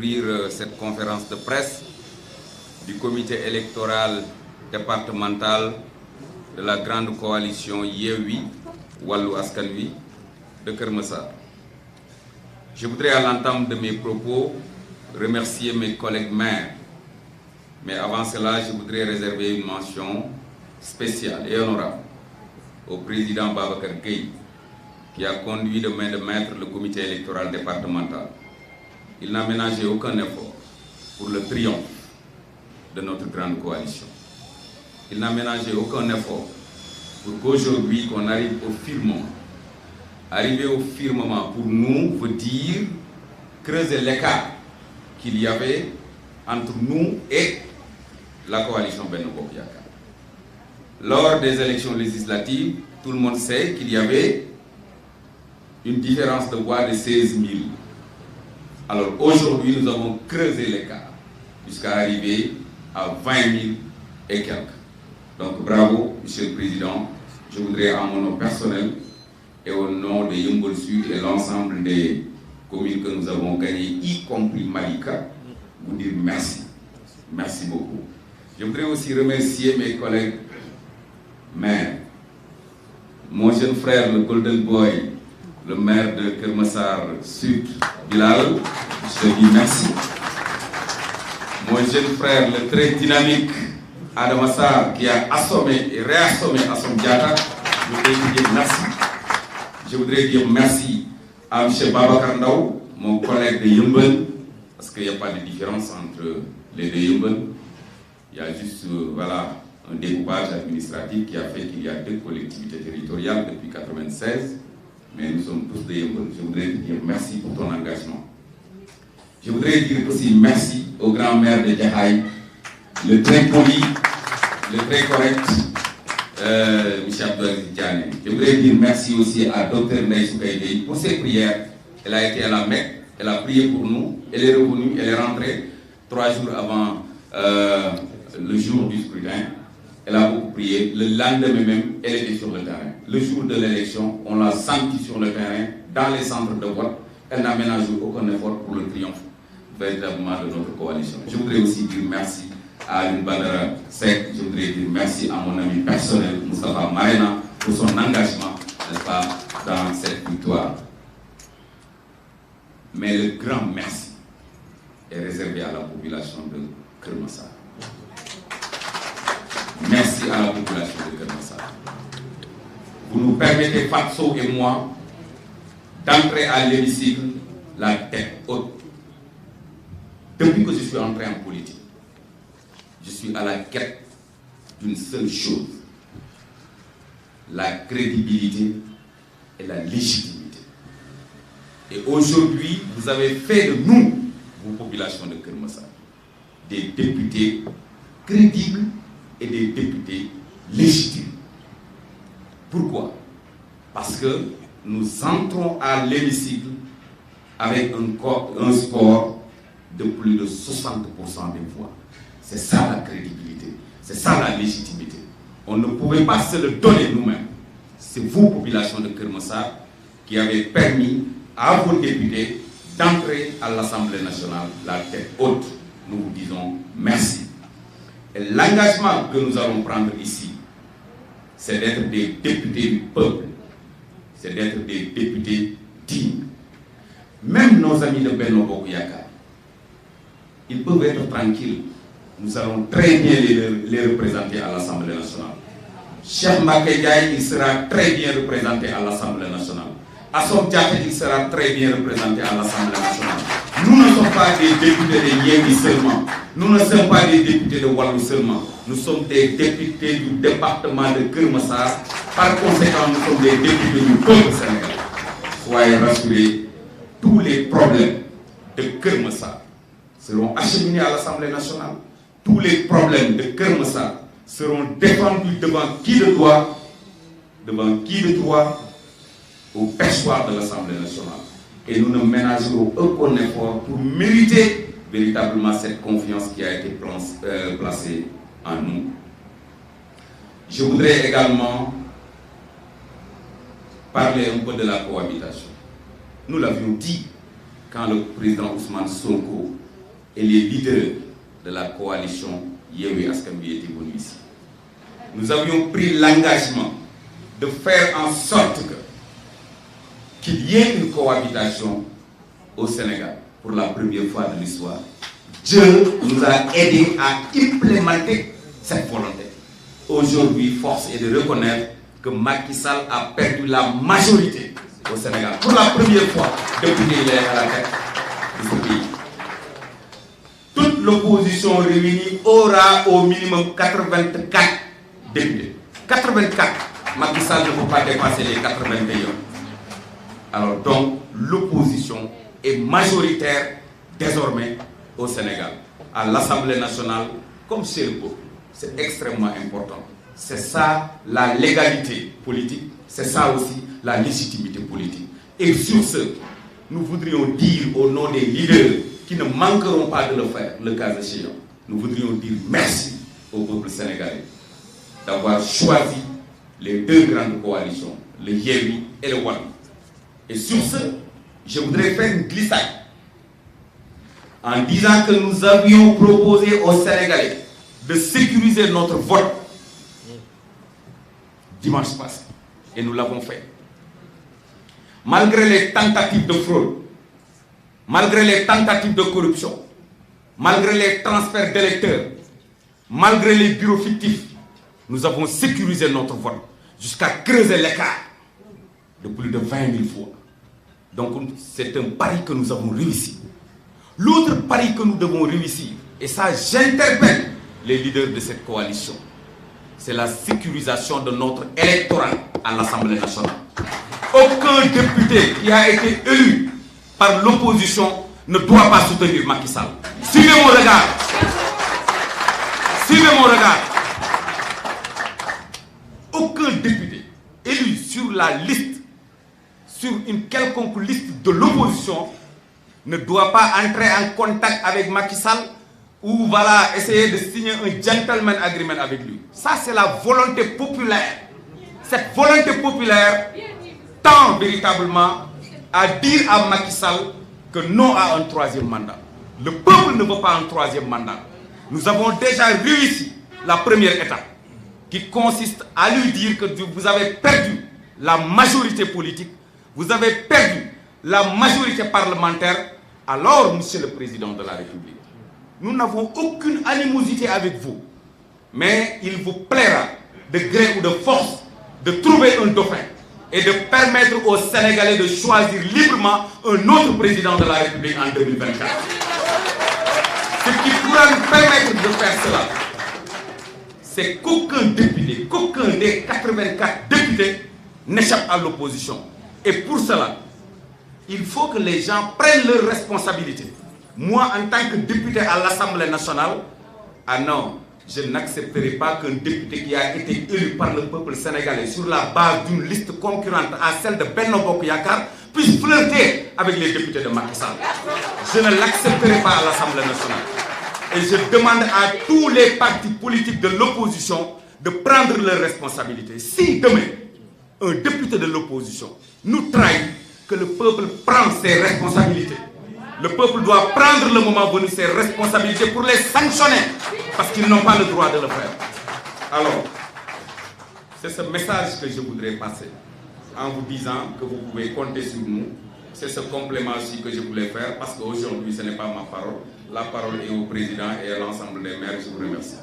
d'ouvrir cette conférence de presse du comité électoral départemental de la grande coalition Yewwi Wallu Askan Wi de Keur Massar. Je voudrais à l'entame de mes propos remercier mes collègues maires, mais avant cela, je voudrais réserver une mention spéciale et honorable au président Babacar Gueye, qui a conduit de main de maître le comité électoral départemental. Il n'a ménagé aucun effort pour le triomphe de notre grande coalition. Il n'a ménagé aucun effort pour qu'aujourd'hui qu'on arrive au firmament. Arriver au firmament pour nous veut dire creuser l'écart qu'il y avait entre nous et la coalition Benno Bokk Yakaar. Lors des élections législatives, tout le monde sait qu'il y avait une différence de voix de 16 000. Alors aujourd'hui, nous avons creusé l'écart jusqu'à arriver à 20 000 et quelques. Donc bravo, Monsieur le Président. Je voudrais, à mon nom personnel et au nom de Yeumbeul Sud et l'ensemble des communes que nous avons gagnées, y compris Malika, vous dire merci. Merci beaucoup. Je voudrais aussi remercier mes collègues maires. Mon jeune frère, le Golden Boy, le maire de Keur Massar Sud, Bilal, je te dis merci. Mon jeune frère, le très dynamique Adama Sarr, qui a assommé et réassommé Assome Diatta, je voudrais dire merci. Je voudrais dire merci à M. Babacar Ndaw, mon collègue de Yeumbeul, parce qu'il n'y a pas de différence entre les deux Yeumbeul. Il y a juste voilà, un découpage administratif qui a fait qu'il y a deux collectivités territoriales depuis 1996, mais nous sommes tous de Yeumbeul. Je voudrais te dire merci pour ton engagement. Je voudrais dire aussi merci au grand maire de Jaxaay, le très poli, le très correct, M. Abdoulaye Diané. Je voudrais dire merci aussi à Dr Ndeye Soukeye Gueye pour ses prières. Elle a été à la Mecque, elle a prié pour nous, elle est revenue, elle est rentrée 3 jours avant le jour du scrutin. Elle a beaucoup prié. Le lendemain même, elle était sur le terrain. Le jour de l'élection, on l'a sentie sur le terrain, dans les centres de vote. Elle n'a ménagé aucun effort pour le triomphe véritablement de notre coalition. Je voudrais aussi dire merci à Alioune Badara Seck. Je voudrais dire merci à mon ami personnel, Moustapha Marena, pour son engagement, n'est-ce pas, dans cette victoire. Mais le grand merci est réservé à la population de Keur Massar. Merci à la population de Keur Massar. Vous nous permettez, Fatso et moi, d'entrer à l'hémicycle la tête haute. Depuis que je suis entré en politique, je suis à la quête d'une seule chose, la crédibilité et la légitimité. Et aujourd'hui, vous avez fait de nous, vous, population de Keur Massar, des députés crédibles et des députés légitimes. Pourquoi? Parce que nous entrons à l'hémicycle avec un score de plus de 60% des voix. C'est ça la crédibilité, c'est ça la légitimité. On ne pouvait pas se le donner nous-mêmes. C'est vous, population de Keur Massar, qui avez permis à vos députés d'entrer à l'Assemblée nationale la tête haute. Nous vous disons merci. Et l'engagement que nous allons prendre ici, c'est d'être des députés du peuple, c'est d'être des députés dignes. Même nos amis de Benno Bokk Yakaar, ils peuvent être tranquilles. Nous allons très bien les représenter à l'Assemblée nationale. Cheikh Mbacké Ndiaye, il sera très bien représenté à l'Assemblée nationale. Assome Diatta, il sera très bien représenté à l'Assemblée nationale. Nous ne sommes pas des députés de Yewwi seulement. Nous ne sommes pas des députés de Wallu seulement. Nous sommes des députés du département de Keur Massar. Par conséquent, nous sommes des députés du peuple sénégalais. Soyez rassurés, tous les problèmes de Keur Massar seront acheminés à l'Assemblée nationale. Tous les problèmes de Keur Massar seront défendus devant qui de droit, au perchoir de l'Assemblée nationale. Et nous ne ménagerons aucun effort pour mériter véritablement cette confiance qui a été placée en nous. Je voudrais également parler un peu de la cohabitation. Nous l'avions dit quand le président Ousmane Sonko et les leaders de la coalition Yewwi Askan Wi étaient venus ici. Nous avions pris l'engagement de faire en sorte qu'il y ait une cohabitation au Sénégal pour la première fois de l'histoire. Dieu nous a aidés à implémenter cette volonté. Aujourd'hui, force est de reconnaître que Macky Sall a perdu la majorité au Sénégal pour la première fois depuis qu'il est à la tête de ce pays. Toute l'opposition réunie aura au minimum 84 députés. 84. Macky Sall ne peut pas dépasser les 81. Alors donc, l'opposition est majoritaire désormais au Sénégal, à l'Assemblée nationale comme chez le peuple. C'est extrêmement important. C'est ça la légalité politique, c'est ça aussi la légitimité politique. Et sur ce, nous voudrions dire au nom des leaders qui ne manqueront pas de le faire, le cas échéant, nous voudrions dire merci au peuple sénégalais d'avoir choisi les deux grandes coalitions, le Yewwi et le Wallu. Et sur ce, je voudrais faire une glissade en disant que nous avions proposé aux Sénégalais de sécuriser notre vote dimanche passé. Et nous l'avons fait. Malgré les tentatives de fraude, malgré les tentatives de corruption, malgré les transferts d'électeurs, malgré les bureaux fictifs, nous avons sécurisé notre vote jusqu'à creuser l'écart de plus de 20 000 fois. Donc c'est un pari que nous avons réussi. L'autre pari que nous devons réussir, et ça j'interpelle les leaders de cette coalition, c'est la sécurisation de notre électorat à l'Assemblée nationale. Aucun député qui a été élu par l'opposition ne doit pas soutenir Macky Sall. Suivez mon regard. Suivez mon regard. Aucun député élu sur la liste, sur une quelconque liste de l'opposition, ne doit pas entrer en contact avec Macky Sall ou voilà, essayer de signer un gentleman agreement avec lui. Ça, c'est la volonté populaire. Cette volonté populaire tend véritablement à dire à Macky Sall que non à un troisième mandat. Le peuple ne veut pas un troisième mandat. Nous avons déjà réussi la première étape qui consiste à lui dire que vous avez perdu la majorité politique, vous avez perdu la majorité parlementaire. Alors, Monsieur le Président de la République, nous n'avons aucune animosité avec vous, mais il vous plaira, de gré ou de force, de trouver un dauphin et de permettre aux Sénégalais de choisir librement un autre président de la République en 2024. Ce qui pourra nous permettre de faire cela, c'est qu'aucun député, qu'aucun des 84 députés n'échappe à l'opposition. Et pour cela, il faut que les gens prennent leurs responsabilités. Moi, en tant que député à l'Assemblée nationale, ah non, je n'accepterai pas qu'un député qui a été élu par le peuple sénégalais sur la base d'une liste concurrente à celle de Benno Bokk Yakaar puisse flirter avec les députés de Macky Sall. Je ne l'accepterai pas à l'Assemblée nationale. Et je demande à tous les partis politiques de l'opposition de prendre leurs responsabilités. Si demain, un député de l'opposition nous trahit, que le peuple prend ses responsabilités. Le peuple doit prendre le moment venu ses responsabilités pour les sanctionner parce qu'ils n'ont pas le droit de le faire. Alors, c'est ce message que je voudrais passer en vous disant que vous pouvez compter sur nous. C'est ce complément aussi que je voulais faire parce qu'aujourd'hui ce n'est pas ma parole. La parole est au président et à l'ensemble des maires. Je vous remercie.